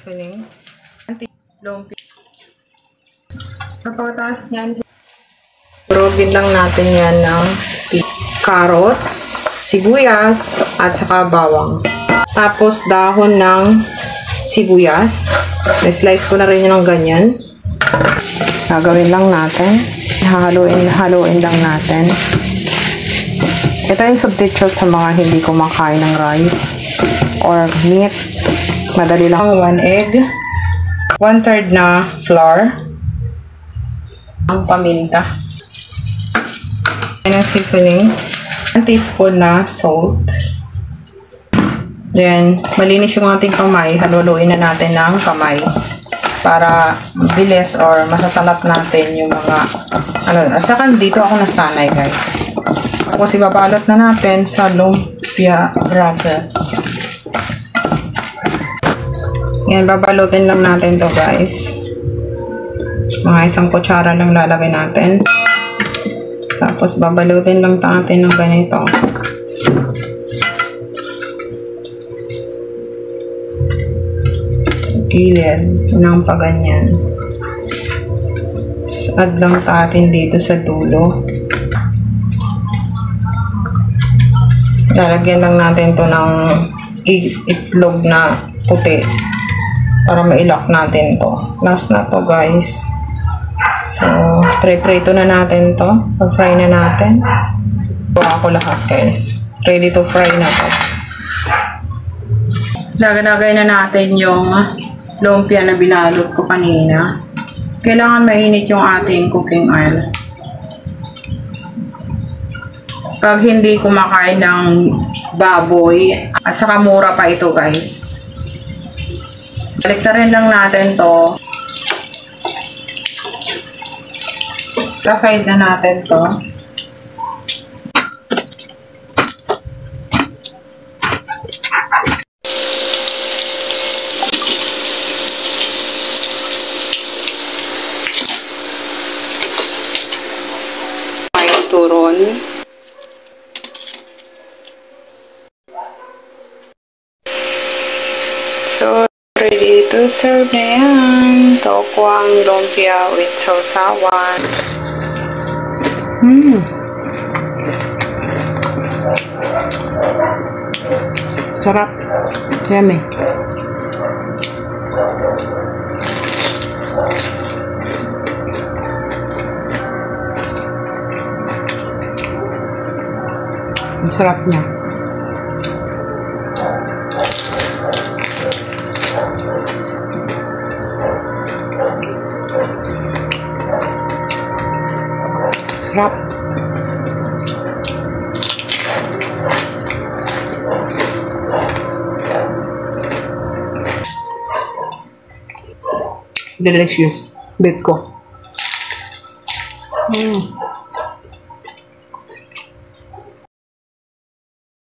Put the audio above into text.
seasonings. Lumpia. Sa pagkataas niyan, rogin lang natin yan ng carrots, sibuyas, at saka bawang. Tapos dahon ng sibuyas. Na-slice ko na rin yun ng ganyan. Gagawin lang natin. Haluin lang natin. Ito yung substitute sa mga hindi kumakain ng rice or meat. Madali lang. 1 egg. 1/3 na flour. Ang paminta. And ang seasonings. 1 teaspoon na salt. Then, malinis yung ating kamay. Haluluin na natin ng kamay. Para mabilis or masasalat natin yung mga at saka dito ako nasanay, guys. Tapos ibabalot na natin sa lumpia wrapper. Yan, babalutin lang natin to, guys. Mga 1 kutsara lang lalagay natin. Tapos babalutin lang natin ng ganito. Gilid ng paganyan. Just add lang natin dito sa dulo. Lalagyan lang natin to ng itlog na puti para mailak natin to. Last na to, guys. So, pre-prito na natin to. Pa-fry na natin. Buka ko lahat, guys. Ready to fry na to. Lagay na natin yung lumpia na binalot ko kanina. Kailangan mainit yung ating cooking oil. Pag hindi kumakain ng baboy, at saka mura pa ito, guys. Baliktarin lang natin to. Sa side na natin to. Turon. So, ready to serve na yan. Tokwang lumpia with sausawan. Sarap. Yummy. Ang sarap niya. Sarap. Delicious. Bet ko.